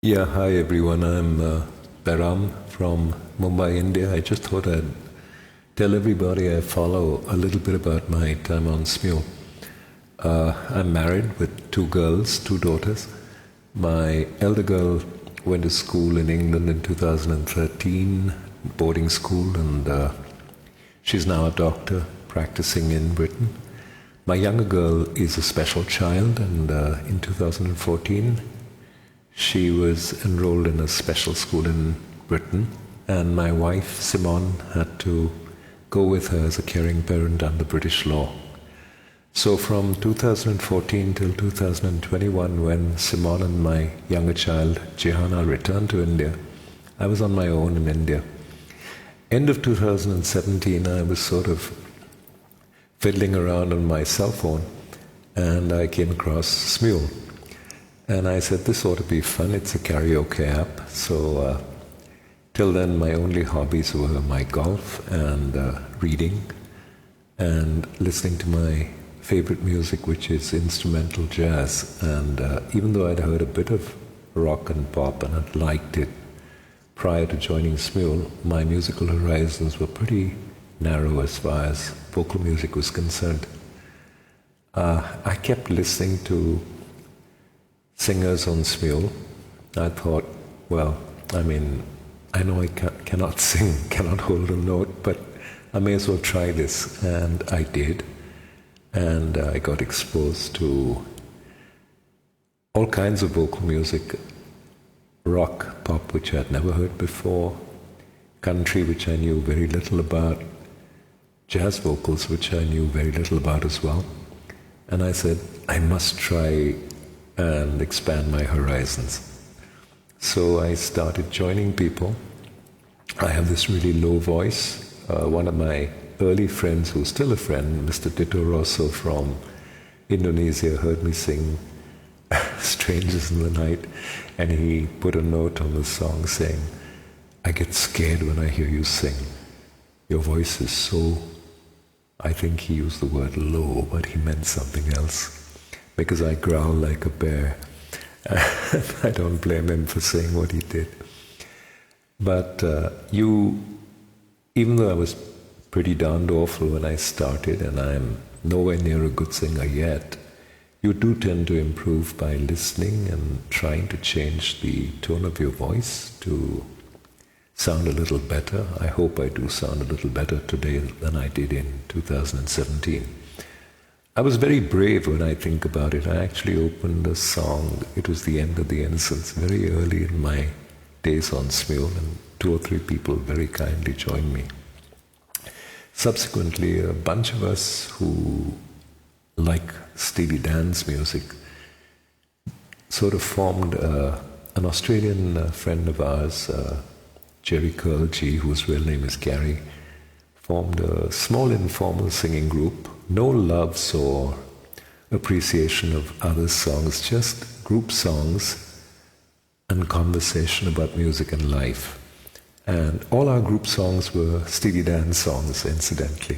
Yeah, hi everyone. I'm Param from Mumbai, India. I just thought I'd tell everybody I follow a little bit about my time on SMU. I'm married with two girls, two daughters. My elder girl went to school in England in 2013, boarding school, and she's now a doctor practicing in Britain. My younger girl is a special child, and in 2014, she was enrolled in a special school in Britain, and my wife, Simone, had to go with her as a caring parent under British law. So from 2014 till 2021, when Simone and my younger child, Jehana, returned to India, I was on my own in India. End of 2017, I was sort of fiddling around on my cell phone, and I came across Smule. And I said, this ought to be fun. It's a karaoke app. So till then, my only hobbies were my golf and reading and listening to my favorite music, which is instrumental jazz. And even though I'd heard a bit of rock and pop and had liked it prior to joining Smule, my musical horizons were pretty narrow as far as vocal music was concerned. I kept listening to singers on Smule. I thought, well, I know I cannot sing, cannot hold a note, but I may as well try this. And I did. And I got exposed to all kinds of vocal music, rock, pop, which I'd never heard before, country, which I knew very little about, jazz vocals, which I knew very little about as well. And I said, I must try and expand my horizons. So I started joining people. I have this really low voice. One of my early friends, who's still a friend, Mr. Tito Rosso from Indonesia, heard me sing Strangers in the Night, and he put a note on the song saying, I get scared when I hear you sing. Your voice is so, I think he used the word low, but he meant something else, because I growl like a bear. I don't blame him for saying what he did. But even though I was pretty darned awful when I started, and I'm nowhere near a good singer yet, you do tend to improve by listening and trying to change the tone of your voice to sound a little better. I hope I do sound a little better today than I did in 2017. I was very brave when I think about it. I actually opened a song, it was The End of the Innocents, very early in my days on Smule, and 2 or 3 people very kindly joined me. Subsequently, a bunch of us who like Steely Dan's music sort of formed an Australian friend of ours, Jerry Curl G, whose real name is Gary, formed a small informal singing group. No loves or appreciation of other songs, just group songs and conversation about music and life. And all our group songs were Steely Dan songs, incidentally.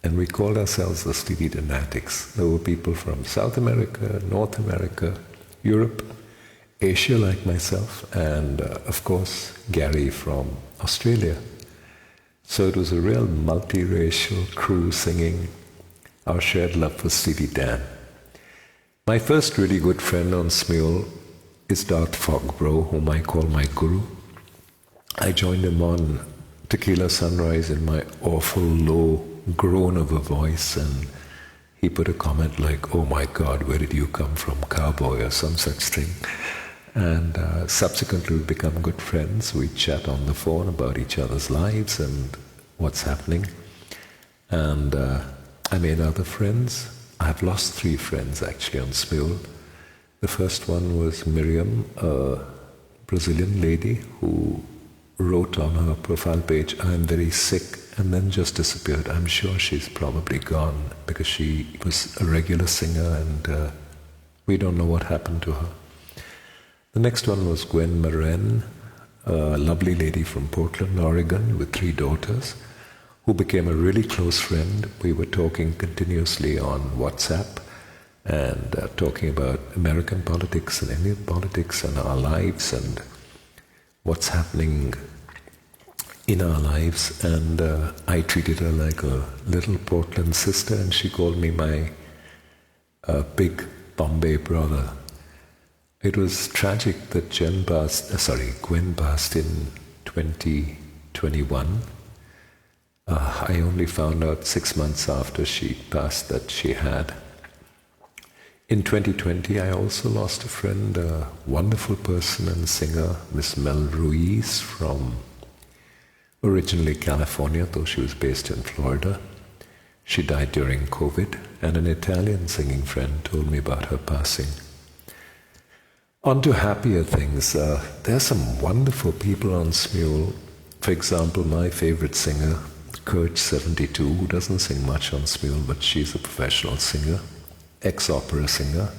And we called ourselves the Steely Danatics. There were people from South America, North America, Europe, Asia like myself, and of course Gary from Australia. So it was a real multiracial crew singing our shared love for Steely Dan. My first really good friend on Smule is Darth Fogbro, whom I call my guru. I joined him on Tequila Sunrise in my awful low groan of a voice, and he put a comment like, oh my God, where did you come from, cowboy, or some such thing. And subsequently we become good friends. We chat on the phone about each other's lives and what's happening. And I made other friends. I've lost 3 friends actually on Smule. The first one was Miriam, a Brazilian lady who wrote on her profile page, I'm very sick, and then just disappeared. I'm sure she's probably gone because she was a regular singer, and we don't know what happened to her. The next one was Gwen Maren, a lovely lady from Portland, Oregon, with 3 daughters, who became a really close friend. We were talking continuously on WhatsApp and talking about American politics and Indian politics and our lives and what's happening in our lives. And I treated her like a little Portland sister, and she called me my big Bombay brother. It was tragic that Gwen passed in 2021. I only found out 6 months after she passed that she had. In 2020, I also lost a friend, a wonderful person and singer, Miss Mel Ruiz, from originally California, though she was based in Florida. She died during COVID, and an Italian singing friend told me about her passing. On to happier things. There are some wonderful people on Smule. For example, my favorite singer, Kurt72, who doesn't sing much on Smule, but she's a professional singer, ex-opera singer,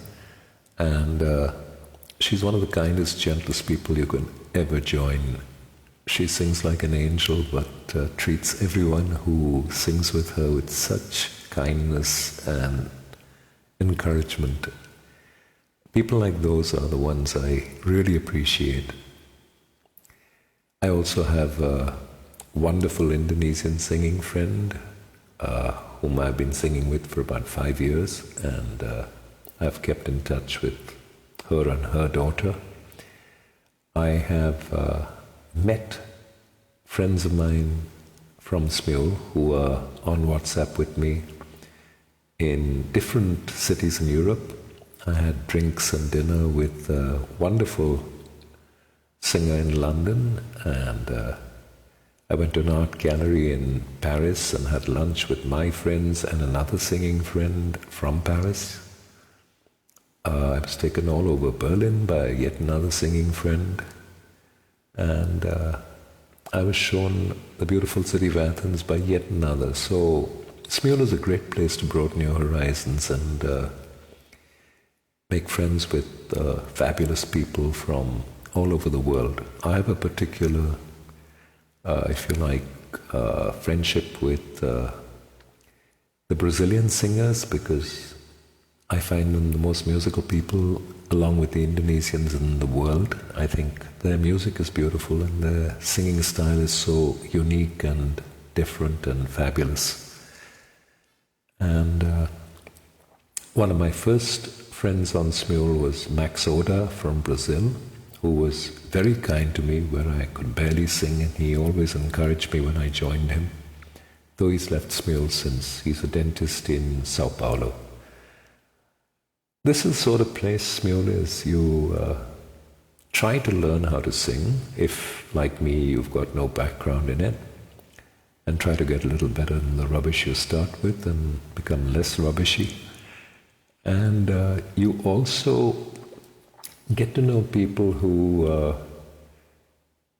and she's one of the kindest, gentlest people you can ever join. She sings like an angel, but treats everyone who sings with her with such kindness and encouragement. People like those are the ones I really appreciate. I also have a wonderful Indonesian singing friend whom I've been singing with for about 5 years, and I've kept in touch with her and her daughter. I have met friends of mine from Smule who are on WhatsApp with me in different cities in Europe. I had drinks and dinner with a wonderful singer in London, and I went to an art gallery in Paris and had lunch with my friends and another singing friend from Paris. I was taken all over Berlin by yet another singing friend, and I was shown the beautiful city of Athens by yet another. So Smule is a great place to broaden your horizons and make friends with fabulous people from all over the world. I have a particular, if you like, friendship with the Brazilian singers, because I find them the most musical people along with the Indonesians in the world. I think their music is beautiful and their singing style is so unique and different and fabulous. And one of my first friends on Smule was Max Oda from Brazil, who was very kind to me where I could barely sing, and he always encouraged me when I joined him, though he's left Smule since. He's a dentist in Sao Paulo. This is the sort of place Smule is. You try to learn how to sing, if, like me, you've got no background in it, and try to get a little better than the rubbish you start with and become less rubbishy. And you also get to know people who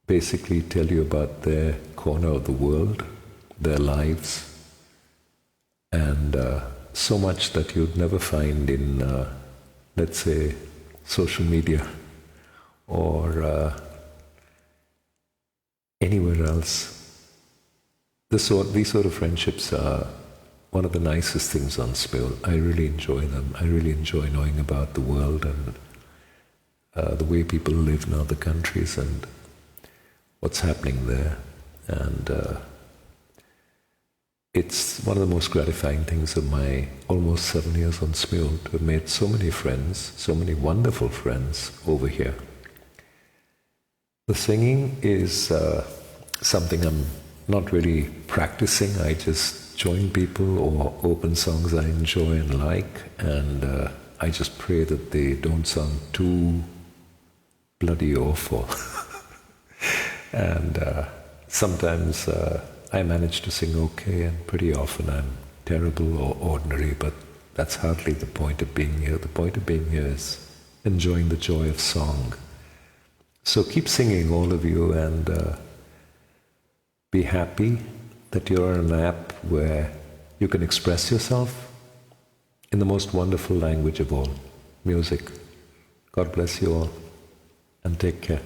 basically tell you about their corner of the world, their lives, and so much that you'd never find in, let's say, social media or anywhere else. These sort of friendships are one of the nicest things on Smule. I really enjoy them. I really enjoy knowing about the world and the way people live in other countries and what's happening there. And it's one of the most gratifying things of my almost 7 years on Smule to have made so many friends, so many wonderful friends over here. The singing is something I'm not really practicing. I just join people or open songs I enjoy and like, and I just pray that they don't sound too bloody awful. And sometimes I manage to sing okay, and pretty often I'm terrible or ordinary, but that's hardly the point of being here. The point of being here is enjoying the joy of song. So keep singing, all of you, and be happy that you're on an app where you can express yourself in the most wonderful language of all, music. God bless you all, and take care.